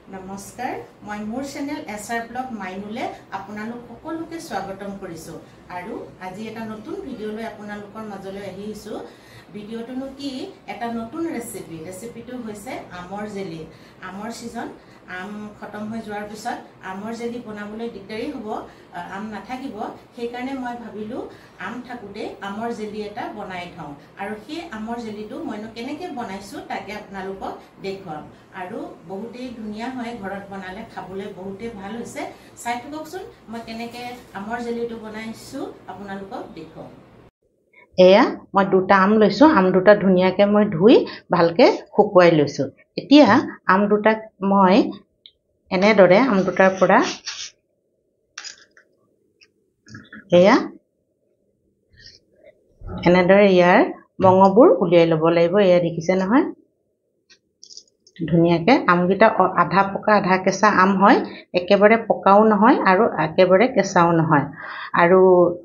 নমস্কাৰ মই মোৰ চেনেল এছআৰ ব্লগ মাইনুলে আপোনালোক সকলোকে স্বাগতম কৰিছো আৰু আজি এটা নতুন ভিডিও লৈ আপোনালোকৰ মাজলৈ আহিছো ভিডিওটো কি এটা নতুন ৰেচিপিটো হৈছে আমৰ জেলি আমৰ সিজন আম খতম হৈ যোৱাৰ পিছত আমৰ জেলি বনাবলৈ দিগদাৰি হ'ব আম নাথাকিব সেই কাৰণে মই ভাবিলো আম থাকুতে আমৰ জেলি এটা বনাই থওঁ আৰু সেই আমৰ জেলিটো মই কেনেকৈ বনাইছো তাকে আপোনালোকক দেখুৱাম আৰু বহুতেই ধুনীয়া হয় ঘৰত বনালে খাবলৈ বহুতেই ভাল হৈছে চাই থাককচোন মই কেনেকৈ আমৰ জেলিটো বনাইছো আপোনালোকক দেখুৱাম এয়া মই দুটা আম লৈছো আম দুটা ধুনীয়াকৈ মই ধুই ভালকৈ শুকুৱাই লৈছো এতিয়া আম দুটাক মই এনেদৰে আম দুটাৰ পৰা এয়া এনেদৰে ইয়াৰ মঙবোৰ উলিয়াই ল'ব লাগিব এয়া দেখিছে নহয় ধুনীয়াকৈ আমকেইটা আধা পকা আধা কেঁচা আম হয় একেবাৰে পকাও নহয় আৰু একেবাৰে কেঁচাও নহয় আৰু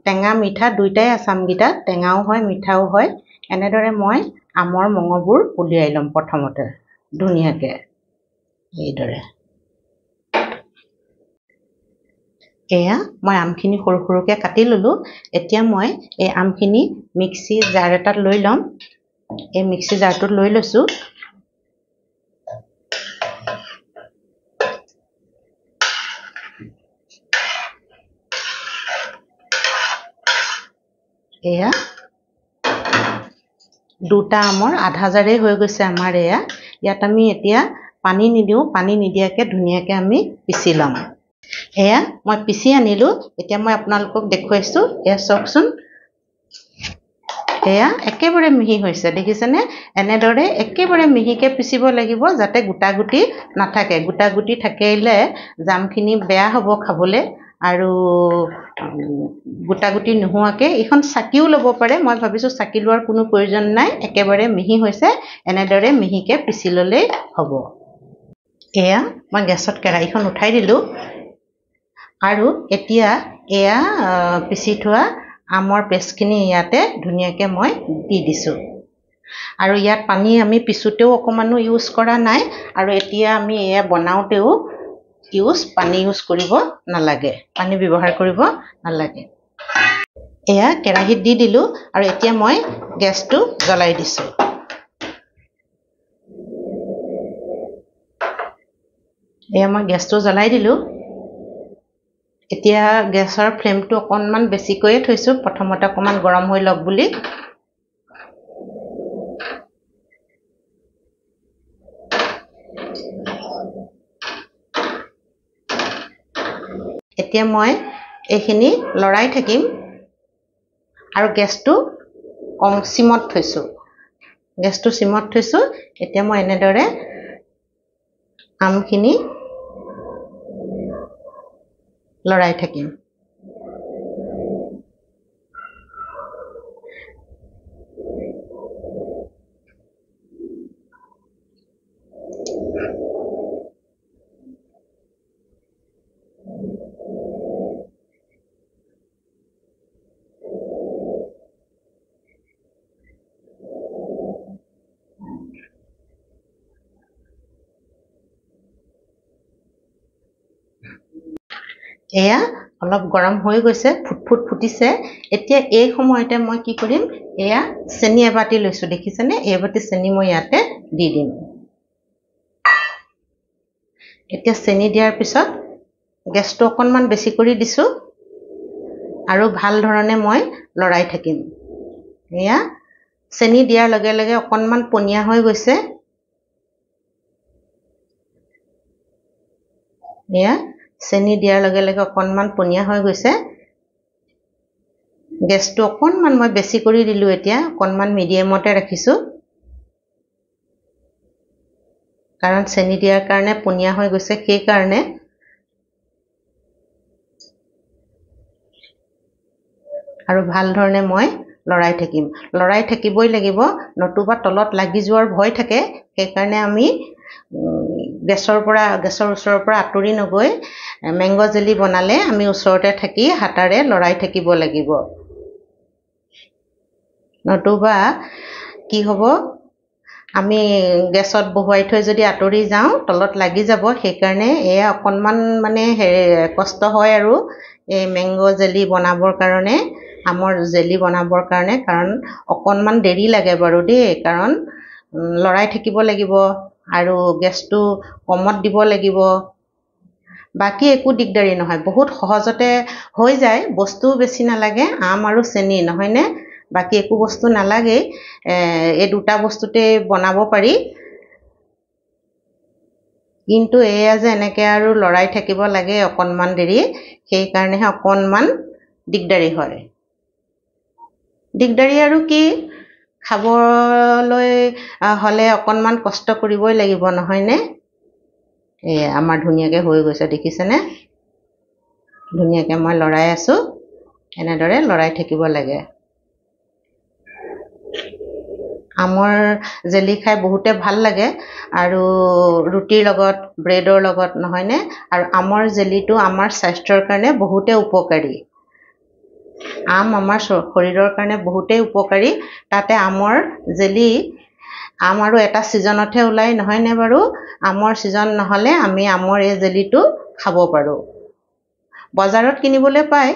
টেঙা মিঠা দুইটাই আছে আমকেইটা টেঙাও হয় মিঠাও হয় এনেদৰে মই আমৰ মঙবোৰ উলিয়াই ল'ম প্ৰথমতে ধুনীয়াকৈ এইদৰে এয়া মই আমখিনি সৰু সৰুকৈ কাটি ল'লোঁ এতিয়া মই এই আমখিনি মিক্সি জাৰ এটাত লৈ ল'ম এই মিক্সি জাৰটোত লৈ লৈছোঁ এয়া দুটা আমৰ আধা জাৰেই হৈ গৈছে আমাৰ এয়া ইয়াত আমি এতিয়া পানী নিদিওঁ পানী নিদিয়াকৈ ধুনীয়াকৈ আমি পিচি ল'ম এয়া মই পিচি আনিলোঁ এতিয়া মই আপোনালোকক দেখুৱাইছোঁ এয়া চাওকচোন এয়া একেবাৰে মিহি হৈছে দেখিছেনে এনেদৰে একেবাৰে মিহিকৈ পিচিব লাগিব যাতে গোটা গুটি নাথাকে গোটা গুটি থাকিলে জামখিনি বেয়া হ'ব খাবলৈ আৰু গোটা গুটি নোহোৱাকৈ এইখন চাকিও ল'ব পাৰে মই ভাবিছোঁ চাকি লোৱাৰ কোনো প্ৰয়োজন নাই একেবাৰে মিহি হৈছে এনেদৰে মিহিকৈ পিচি ল'লেই হ'ব এয়া মই গেছত কেৰাহীখন উঠাই দিলোঁ আৰু এতিয়া এয়া পিচি থোৱা আমৰ পেষ্টখিনি ইয়াতে ধুনীয়াকৈ মই দি দিছোঁ আৰু ইয়াত পানী আমি পিছোঁতেও অকণমানো ইউজ কৰা নাই আৰু এতিয়া আমি এয়া বনাওঁতেও পানী ইউজ কৰিব নালাগে পানী ব্যৱহাৰ কৰিব নালাগে এয়া কেৰাহীত দি দিলোঁ আৰু এতিয়া মই গেছটো জ্বলাই দিছোঁ এয়া মই গেছটো জ্বলাই দিলোঁ এতিয়া গেছৰ ফ্লেমটো অকণমান বেছিকৈয়ে থৈছোঁ প্ৰথমতে অকণমান গৰম হৈ লওক বুলি এতিয়া মই এইখিনি লৰাই থাকিম আৰু গেছটো চিমত থৈছোঁ এতিয়া মই এনেদৰে আমখিনি লৰাই থাকিম এয়া অলপ গৰম হৈ গৈছে ফুটফুট ফুটিছে এতিয়া এই সময়তে মই কি কৰিম এয়া চেনি এবাটি লৈছোঁ দেখিছেনে এবাটি চেনি মই ইয়াতে দি দিম এতিয়া চেনি দিয়াৰ পিছত গেছটো অকণমান বেছি কৰি দিছোঁ আৰু ভাল ধৰণে মই লৰাই থাকিম এয়া চেনি দিয়াৰ লগে লগে অকণমান পনীয়া হৈ গৈছে এয়া চেনি দিয়াৰ লগে লগে অকণমান পনীয়া হৈ গৈছে গেছটো অকণমান মই বেছি কৰি দিলোঁ এতিয়া অকণমান মিডিয়ামতে ৰাখিছোঁ কাৰণ চেনি দিয়াৰ কাৰণে পনীয়া হৈ গৈছে সেইকাৰণে আৰু ভাল ধৰণে মই লৰাই থাকিবই লাগিব নতুবা তলত লাগি যোৱাৰ ভয় থাকে সেইকাৰণে আমি গেছৰ ওচৰৰ পৰা আঁতৰি নগৈ মেংগো জেলি বনালে আমি ওচৰতে থাকি হাতাৰে লৰাই থাকিব লাগিব নতুবা কি হ'ব আমি গেছত বহুৱাই থৈ যদি আঁতৰি যাওঁ তলত লাগি যাব, সেইকাৰণে এয়া অকণমান মানে কষ্ট হয় আৰু এই মেংগ' জেলি বনাবৰ কাৰণে, আমৰ জেলি বনাবৰ কাৰণে, কাৰণ অকণমান দেৰি লাগে বাৰু দেই, কাৰণ লৰাই থাকিব লাগিব আৰু গেছটো কমত দিব লাগিব। বাকী একো দিগদাৰী নহয়, বহুত সহজতে হৈ যায়, বস্তুও বেছি নালাগে, আম আৰু চেনি নহয়নে, বাকী একো বস্তু নালাগেই, এই দুটা বস্তুতে বনাব পাৰি। কিন্তু এয়া যে এনেকৈ আৰু লৰাই থাকিব লাগে অকণমান দেৰি, সেইকাৰণেহে অকণমান দিগদাৰী হয়। দিগদাৰী আৰু কি, খাবলৈ হ'লে অকণমান কষ্ট কৰিবই লাগিব নহয়নে। আমাৰ ধুনীয়াকৈ হৈ গৈছে দেখিছেনে, ধুনীয়াকৈ মই লৰাই আছোঁ, এনেদৰে লৰাই থাকিব লাগে। আমৰ জেলি খাই বহুতে ভাল লাগে আৰু ৰুটিৰ লগত, ব্ৰেডৰ লগত নহয়নে, আৰু আমৰ জেলিটো আমাৰ স্বাস্থ্যৰ কাৰণে বহুতে উপকাৰী। আম আমাৰ শৰীৰৰ কাৰণে বহুতেই উপকাৰী, তাতে আমৰ জেলি, আম আৰু এটা ছিজনতহে ওলায় নহয়নে বাৰু, আমৰ ছিজন নহ'লে আমি আমৰ এই জেলিটো খাব পাৰোঁ। বজাৰত কিনিবলৈ পায়,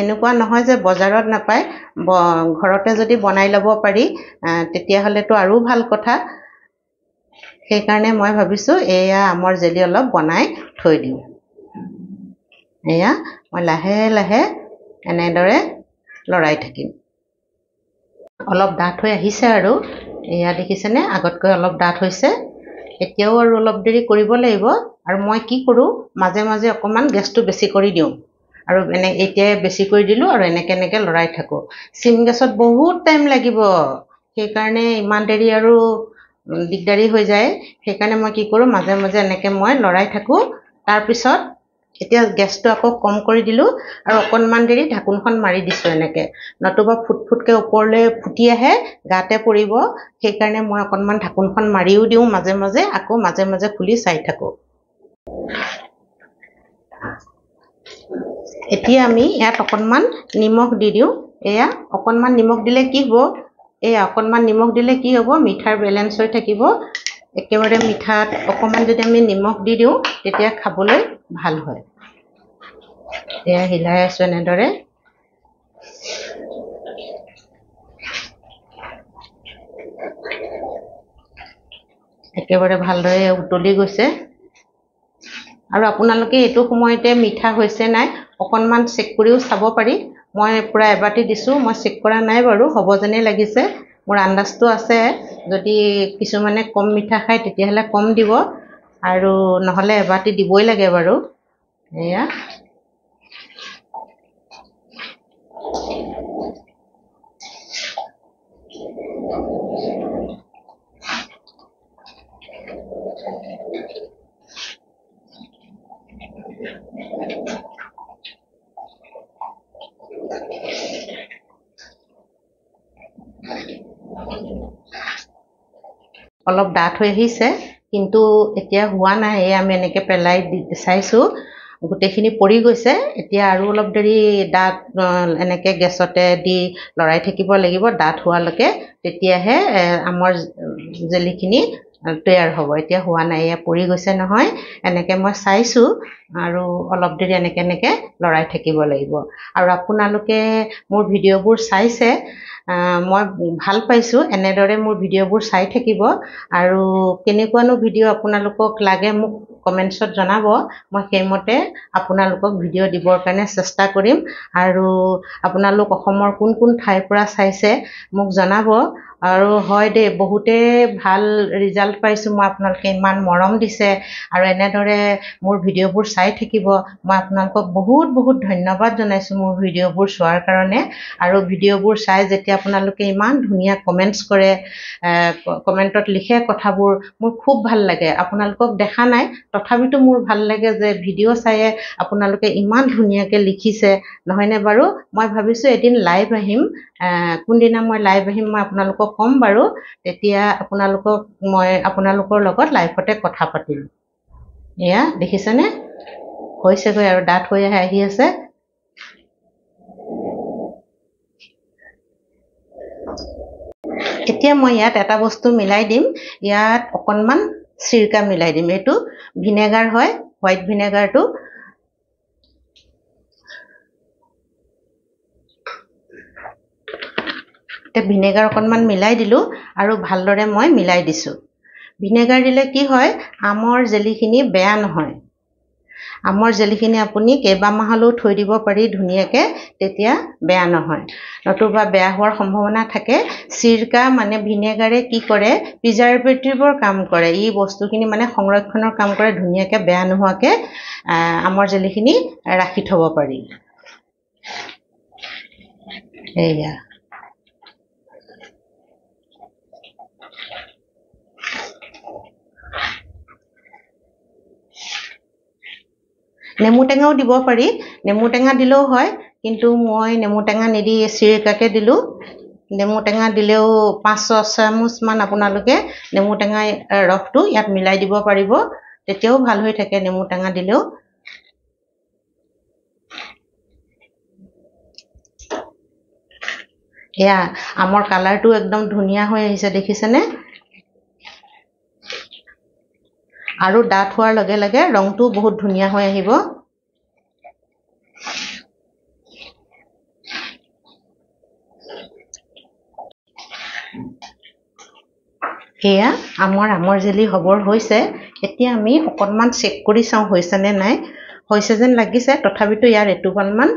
এনেকুৱা নহয় যে বজাৰত নাপায়, ঘৰতে যদি বনাই ল'ব পাৰি তেতিয়াহ'লেতো আৰু ভাল কথা। সেইকাৰণে মই ভাবিছোঁ এয়া আমৰ জেলি অলপ বনাই থৈ দিওঁ। এয়া মই লাহে লাহে এনেদৰে লৰাই থাকিম। অলপ ডাঠ হৈ আহিছে আৰু এয়া দেখিছেনে, আগতকৈ অলপ ডাঠ হৈছে। এতিয়াও আৰু অলপ দেৰি কৰিব লাগিব, আৰু মই কি কৰোঁ, মাজে মাজে অকণমান গেছটো বেছি কৰি দিওঁ, আৰু এতিয়াই বেছি কৰি দিলোঁ আৰু এনেকৈ লৰাই থাকোঁ। চিম গেছত বহুত টাইম লাগিব, সেইকাৰণে ইমান দেৰি আৰু দিগদাৰী হৈ যায়। সেইকাৰণে মই কি কৰোঁ, মাজে মাজে এনেকৈ মই লৰাই থাকোঁ। তাৰপিছত এতিয়া গেছটো আকৌ কম কৰি দিলোঁ আৰু অকণমান দেৰি ঢাকোনখন মাৰি দিছোঁ এনেকৈ, নতুবা ফুটফুটকৈ ওপৰলৈ ফুটি আহে, গাতে পৰিব। সেইকাৰণে মই অকণমান ঢাকোনখন মাৰিও দিওঁ মাজে মাজে, আকৌ মাজে মাজে খুলি চাই থাকোঁ। এতিয়া আমি ইয়াত অকণমান নিমখ দি দিওঁ। এয়া অকণমান নিমখ দিলে কি হ'ব, অকণমান নিমখ দিলে কি হ'ব, মিঠাৰ বেলেঞ্চ হৈ থাকিব। একেবাৰে মিঠাত অকণমান যদি আমি নিমখ দি দিওঁ তেতিয়া খাবলৈ ভাল হয়। এয়া হিলাই আছোঁ এনেদৰে। একেবাৰে ভালদৰে উতলি গৈছে, আৰু আপোনালোকে এইটো সময়তে মিঠা হৈছে নাই অকণমান চেক কৰিও চাব পাৰি। মই পূৰা এবাটি দিছোঁ, মই চেক কৰা নাই বাৰু, হ'ব যেনেই লাগিছে। মোৰ আন্দাজটো আছে, যদি কিছুমানে কম মিঠা খায় তেতিয়াহ'লে কম দিব, আৰু নহ'লে এবাটি দিবই লাগে বাৰু। এয়া অলপ ডাঠ হৈ আহিছে, কিন্তু এতিয়া হোৱা নাই। আমি এনেকৈ পেলাই চাইছোঁ, গোটেইখিনি পৰি গৈছে। এতিয়া আৰু অলপ দেৰি ডাঠ এনেকৈ গেছতে দি লৰাই থাকিব লাগিব ডাঠ হোৱালৈকে, তেতিয়াহে আমৰ জেলিখিনি তৈয়াৰ হ'ব। এতিয়া হোৱা নাই, এয়া পৰি গৈছে নহয়, এনেকৈ মই চাইছোঁ, আৰু অলপ দেৰি এনেকৈ লৰাই থাকিব লাগিব। আৰু আপোনালোকে মোৰ ভিডিঅ'বোৰ চাইছে, মই ভাল পাইছোঁ, এনেদৰে মোৰ ভিডিঅ'বোৰ চাই থাকিব। আৰু কেনেকুৱানো ভিডিঅ' আপোনালোকক লাগে মোক কমেণ্টছত জনাব, মই সেইমতে আপোনালোকক ভিডিঅ' দিবৰ কাৰণে চেষ্টা কৰিম। আৰু আপোনালোক অসমৰ কোন কোন ঠাইৰ পৰা চাইছে মোক জনাব। আৰু হয় দেই, বহুতে ভাল ৰিজাল্ট পাইছোঁ মই, আপোনালোকে ইমান মৰম দিছে আৰু এনেদৰে মোৰ ভিডিঅ'বোৰ চাই থাকিব। মই আপোনালোকক বহুত বহুত ধন্যবাদ জনাইছোঁ মোৰ ভিডিঅ'বোৰ চোৱাৰ কাৰণে। আৰু ভিডিঅ'বোৰ চাই যেতিয়া আপোনালোকে ইমান ধুনীয়া কমেণ্টছ কৰে, কমেণ্টত লিখে কথাবোৰ, মোৰ খুব ভাল লাগে। আপোনালোকক দেখা নাই, তথাপিতো মোৰ ভাল লাগে যে ভিডিঅ' চায়ে আপোনালোকে ইমান ধুনীয়াকৈ লিখিছে নহয়নে বাৰু। মই ভাবিছোঁ এদিন লাইভ আহিম, কোনদিনা মই লাইভ আহিম মই আপোনালোকক ক'ম বাৰু, তেতিয়া মই আপোনালোকৰ লগত লাইভতে কথা পাতিম। এয়া দেখিছেনে, হৈছেগৈ আৰু ডাঠ হৈ আহি আছে। এতিয়া মই ইয়াত এটা বস্তু মিলাই দিম ইয়াত অকণমান সিৰকা মিলাই দিম এটো ভিনেগাৰ হয় হোৱাইট ভিনেগাৰটো তে ভিনেগাৰ অকণমান মিলাই দিলো আৰু ভালদৰে মই মিলাই দিছো ভিনেগাৰ দিলে কি হয় আমৰ জেলিখিনি বেয়া নহয় আমৰ জেলিখিনি আপুনি কেইবা মাহলৈও থৈ দিব পাৰি ধুনীয়াকে তেতিয়া বেয়া নহয় নতুবা বেয়া হোৱাৰ সম্ভাৱনা থাকে সিৰকা মানে ভিনেগাৰে কি কৰে প্ৰিজাৰভেটিভৰ কাম কৰে এই বস্তুখিনি মানে সংৰক্ষণৰ কাম কৰে ধুনীয়াকে বেয়া নোহোৱাকে আমৰ জেলিখিনি ৰাখি থব পাৰি এয়া নেমু টেঙাও দিব পাৰি নেমু টেঙা দিলেও হয় কিন্তু মই নেমু টেঙা নিদি সিৰকাকে দিলো নেমু টেঙা দিলেও 5-6 চামুচ মান আপোনালোকে নেমু টেঙা ৰসটো ইয়াত মিলাই দিব পাৰিব তেতিয়াও ভাল হৈ থাকে নেমু টেঙা দিলেও এয়া আমৰ কালাৰটো একদম ধুনীয়া হৈ আহিছে দেখিছেনে আৰু ডাঠ হোৱাৰ লগে লগে ৰংটো বহুত ধুনীয়া হৈ আহিব এয়া আমৰ জেলি হবৰ হৈছে এতিয়া আমি অকণমান চেক কৰি চাওঁ হৈছে নে নাই হৈছে যেন লাগিছে তথাপিতো ইয়াৰ এটুপালমান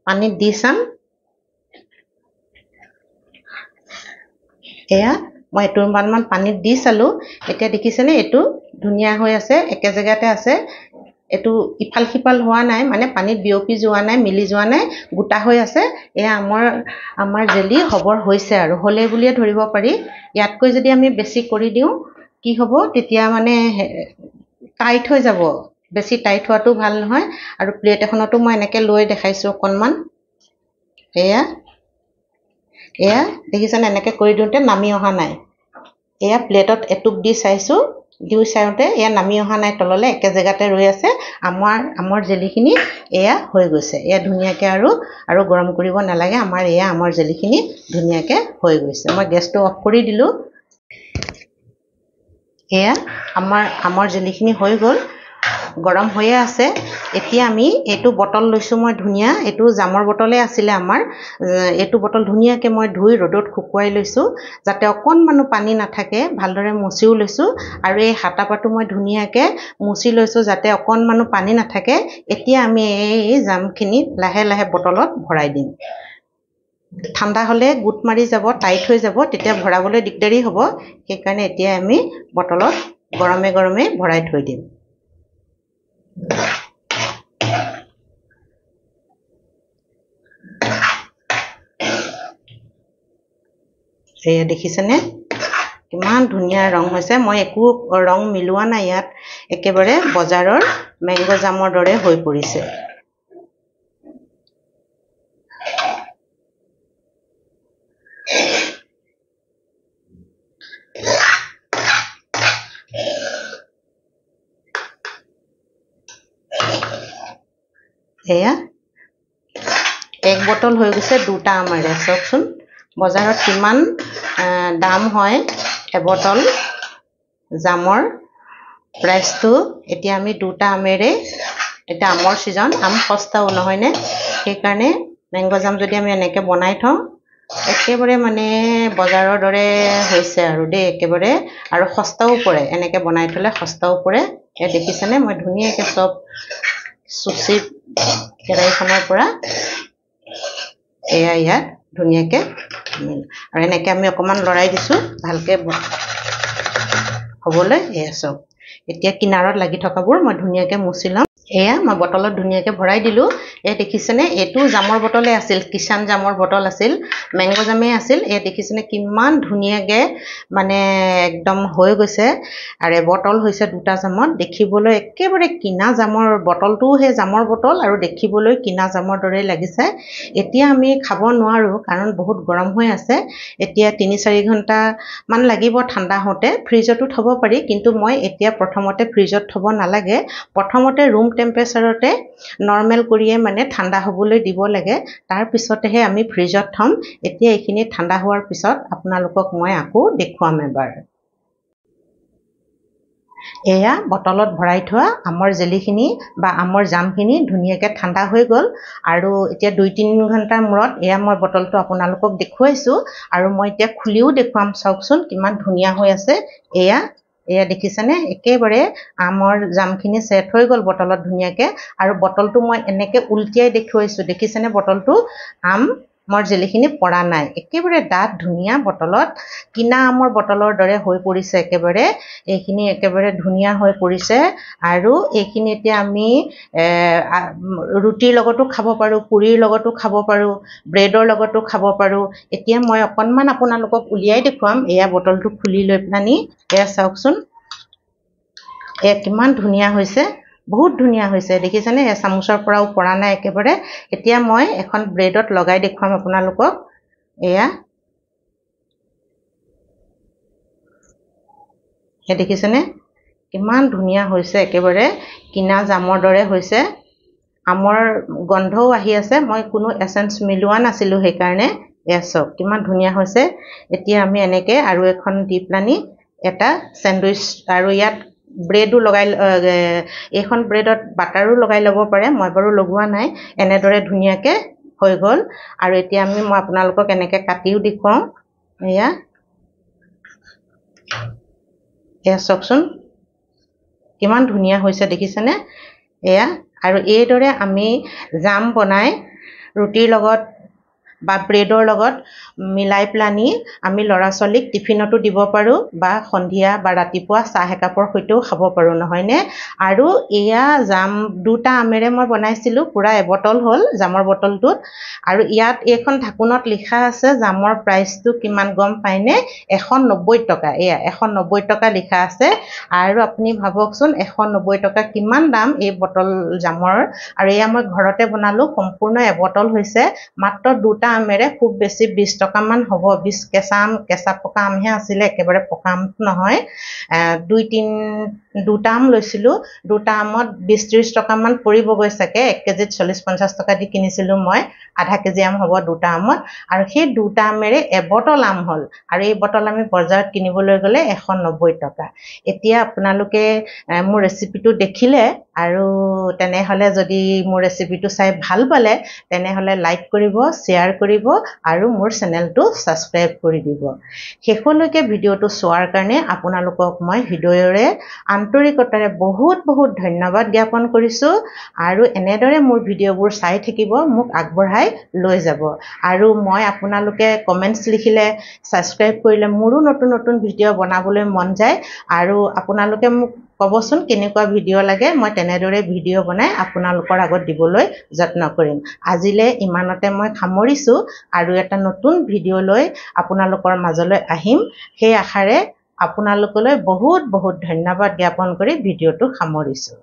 পানীত দি চাম এয়া মই এটুপালমান পানীত দি চালো এতিয়া দেখিছেনে এটু ধুনীয়া হৈ আছে একে জেগাতে আছে এটু ইফাল সিফাল হোৱা নাই মানে পানীত বিয়পি যোৱা নাই মিলি যোৱা নাই গোটা হৈ আছে এয়া আমাৰ জেলি হবৰ হৈছে আৰু হলে বুলিয়ে ধৰিব পাৰি ইয়াতকৈ যদি আমি বেছি কৰি দিও কি হ'ব তেতিয়া মানে টাইট হৈ যাব বেছি টাইট হোৱাটো ভাল নহয় আৰু প্লেট এখনতো মই এনেকে লৈ দেখাইছো অকণমান এয়া দেখিছেনে এনেকে কৰি দিওঁতে নামি অহা নাই এয়া প্লেটত এটুপ দি চাইছো দিউ চাওঁতে এয়া নামি অহা নাই তললে একে জেগাতে ৰৈ আছে আমাৰ জেলিখিনি এয়া হৈ গৈছে এয়া ধুনীয়াকে আৰু গৰম কৰিব নালাগে আমাৰ জেলিখিনি ধুনীয়াকে হৈ গৈছে মই গেছটো অফ কৰি দিলো এয়া আমাৰ জেলিখিনি হৈ গ'ল গৰম হৈয়ে আছে এতিয়া আমি এইটো বটল লৈছো মই ধুনীয়া এইটো জামৰ বটলে আছিলে আমাৰ এইটো বটল ধুনীয়াকে মই ধুই ৰ'দত শুকুৱাই লৈছো যাতে অকণমানো পানী নাথাকে ভালদৰে মুছিও লৈছো আৰু এই হাতাপাটো মই ধুনীয়াকে মুছি লৈছো যাতে অকণমানো পানী নাথাকে এতিয়া আমি এই জামখিনি লাহে লাহে বটলত ভৰাই দিম ঠাণ্ডা হলে গুট মাৰি যাব টাইট হৈ যাব তেতিয়া ভৰাবলৈ দিগদাৰি হ'ব সেইকাৰণে এতিয়া আমি বটলত গৰমে গৰমে ভৰাই থৈ দিম এয়া দেখিছেনে কিমান ধুনীয়া ৰং হৈছে মই একো ৰং মিলোৱা নাই ইয়াত একেবাৰে বজাৰৰ মেংগো জামৰ দৰে হৈ পৰিছে এয়া এক বটল হৈ গৈছে দুটা আমাৰে চাওকচোন বজাৰত কিমান দাম হয় এবটল জামৰ প্ৰাইসটো এতিয়া আমি দুটা আমেৰে এটা আমৰ সিজন আম সস্তাও নহয় নে সেইকাৰণে মেংগো জাম যদি আমি এনেকে বনাই থওঁ একেবাৰে মানে বজাৰৰ দৰে হৈছে আৰু দে একেবাৰে আৰু সস্তাও পৰে এনেকে বনাই থলে সস্তাও পৰে এ দেখিছেনে মই ধুনীয়াকে সব সুচি কেৰাইখনৰ পৰা এয়া ইয়াত ধুনীয়াকে আৰু এনেকে আমি অকমান লৰাই দিছো ভালকে হ'বলৈ এয়া সব এতিয়া কিনাৰত লাগি থকাবোৰ মই ধুনীয়াকে মুছি লম এয়া মই বটলত ধুনীয়াকে ভৰাই দিলো এ দেখিছেনে এটো জামৰ বটলে আছিল কিষান জামৰ বটল আছিল মেংগো জামে আছিল এ দেখিছেনে কিমান ধুনীয়াকে মানে একদম হৈ গৈছে আৰু বটল হৈছে দুটা জামত দেখিবলৈ একেবাৰে কিনা জামৰ বটলটো হে জামৰ বটল আৰু দেখিবলৈ কিনা জামৰ দৰে লাগিছে এতিয়া আমি খাব নোৱাৰো কাৰণ বহুত গৰম হৈ আছে এতিয়া 3-4 ঘণ্টা মান লাগিব ঠাণ্ডা হতে ফ্ৰিজতো থব পাৰি কিন্তু মই এতিয়া প্ৰথমতে ফ্ৰিজত থব নালাগে প্ৰথমতে ৰুম টেম্পাৰেচাৰতে নৰ্মেল কৰিয়ে মানে ঠাণ্ডা হ'বলৈ দিব লাগে। তাৰ পিছতেহে আমি ফ্ৰিজত থ'ম। এতিয়া এইখিনি ঠাণ্ডা হোৱাৰ পিছত আপোনালোকক মই আকৌ দেখুৱাম এবাৰ। এয়া বটলত ভৰাই থোৱা আমৰ জেলিখিনি বা আমৰ জামখিনি ধুনীয়াকৈ ঠাণ্ডা হৈ গ'ল। আৰু এতিয়া 2-3 ঘণ্টাৰ মূৰত এয়া মই বটলটো আপোনালোকক দেখুৱাইছোঁ আৰু মই এতিয়া খুলিও দেখুৱাম। চাওকচোন কিমান ধুনীয়া হৈ আছে। এয়া দেখিছেনে? একেবাৰে আমৰ জামখিনি ছেট হৈ গ'ল বটলত ধুনীয়াকৈ। আৰু বটলটো মই এনেকৈ উল্টিয়াই দেখুৱাইছোঁ। দেখিছেনে? বটলটো আমৰ জেলিখিনি পৰা নাই। একেবাৰে ডাঠ ধুনীয়া বটলত কিনা আমৰ বটলৰ দৰে হৈ পৰিছে। একেবাৰে এইখিনি একেবাৰে ধুনীয়া হৈ পৰিছে। আৰু এইখিনি এতিয়া আমি ৰুটিৰ লগতো খাব পাৰোঁ, পুৰিৰ লগতো খাব পাৰোঁ, ব্ৰেডৰ লগতো খাব পাৰোঁ। এতিয়া মই অকণমান আপোনালোকক উলিয়াই দেখুৱাম। এয়া বটলটো খুলি লৈ পেলানি এয়া চাওকচোন, এয়া কিমান ধুনীয়া হৈছে, বহুত ধুনীয়া হৈছে। দেখিছেনে? এয়া চামুচৰ পৰাও পৰা নাই একেবাৰে। এতিয়া মই এখন ব্ৰেডত লগাই দেখুৱাম আপোনালোকক। এয়া দেখিছেনে? কিমান ধুনীয়া হৈছে, একেবাৰে কিনা জামৰ দৰে হৈছে। আমৰ গন্ধও আহি আছে। মই কোনো এচেঞ্চ মিলোৱা নাছিলোঁ, সেইকাৰণে এয়া চাওক কিমান ধুনীয়া হৈছে। এতিয়া আমি এনেকৈ আৰু এখন দি পেলানি এটা চেণ্ডউইচ, আৰু ইয়াত ব্ৰেডো লগাই, এইখন ব্ৰেডত বাটাৰো লগাই ল'ব পাৰে। মই বাৰু লগোৱা নাই। এনেদৰে ধুনীয়াকৈ হৈ গ'ল। আৰু এতিয়া মই আপোনালোকক এনেকৈ কাটিও দেখুৱাওঁ। এয়া চাওকচোন কিমান ধুনীয়া হৈছে, দেখিছেনে? এয়া আৰু এইদৰে আমি জাম বনাই ৰুটিৰ লগত বা ব্ৰেডৰ লগত মিলাই পেলানি আমি ল'ৰা ছোৱালীক টিফিনতো দিব পাৰোঁ, বা সন্ধিয়া বা ৰাতিপুৱা চাহ একাপৰ সৈতেও খাব পাৰোঁ, নহয়নে? আৰু এয়া জাম 2টা আমেৰে মই বনাইছিলোঁ। পূৰা এবটল হ'ল জামৰ বটলটোত। আৰু ইয়াত এইখন ঢাকোনত লিখা আছে জামৰ প্ৰাইচটো কিমান গম পায়নে? 190 টকা। এয়া 190 টকা লিখা আছে। আৰু আপুনি ভাবকচোন 190 টকা কিমান দাম এই বটল জামৰ। আৰু এয়া মই ঘৰতে বনালোঁ। সম্পূৰ্ণ এবটল হৈছে। মাত্ৰ 2টা আমেৰে, খুব বেছি 20 টকামান হ'ব। 20 কেঁচা পকা আমহে আছিলে, একেবাৰে পকা আম নহয়। 2টা আম লৈছিলোঁ। 2টা আমত 20-30 টকামান পৰিবগৈ চাগে। 1 কেজিত 40-50 টকা দি কিনিছিলোঁ মই। আধা কেজি আম হ'ব 2টা আমত। আৰু সেই 2টা আমেৰে এবটল আম হ'ল। আৰু এই বটল আমি বজাৰত কিনিবলৈ গ'লে 190 টকা। এতিয়া আপোনালোকে মোৰ ৰেচিপিটো দেখিলে, আৰু তেনেহ'লে যদি মোৰ ৰেচিপিটো চাই ভাল পালে, তেনেহ'লে লাইক কৰিব, শ্বেয়াৰ কৰিব আৰু মোৰ চেনেলটো ছাবস্ক্ৰাইব কৰি দিব। শেষলৈকে ভিডিঅ'টো চোৱাৰ কাৰণে আপোনালোকক মই হৃদয়ৰে আন্তৰিকতাৰে বহুত বহুত ধন্যবাদ জ্ঞাপন কৰিছোঁ। আৰু এনেদৰে মোৰ ভিডিঅ'বোৰ চাই থাকিব, মোক আগবঢ়াই লৈ যাব। আৰু মই আপোনালোকে কমেণ্টছ লিখিলে, ছাবস্ক্ৰাইব কৰিলে মোৰো নতুন নতুন ভিডিঅ' বনাবলৈ মন যায়। আৰু আপোনালোকে মোক ক'বচোন কেনেকুৱা ভিডিঅ' লাগে। মই তেনেদৰে ভিডিঅ' বনাই আপোনালোকৰ আগত দিবলৈ যত্ন কৰিম। আজিলৈ ইমানতে মই সামৰিছোঁ। আৰু এটা নতুন ভিডিঅ' লৈ আপোনালোকৰ মাজলৈ আহিম, সেই আশাৰে আপোনালোকলৈ বহুত বহুত ধন্যবাদ জ্ঞাপন কৰি ভিডিঅ'টো সামৰিছোঁ।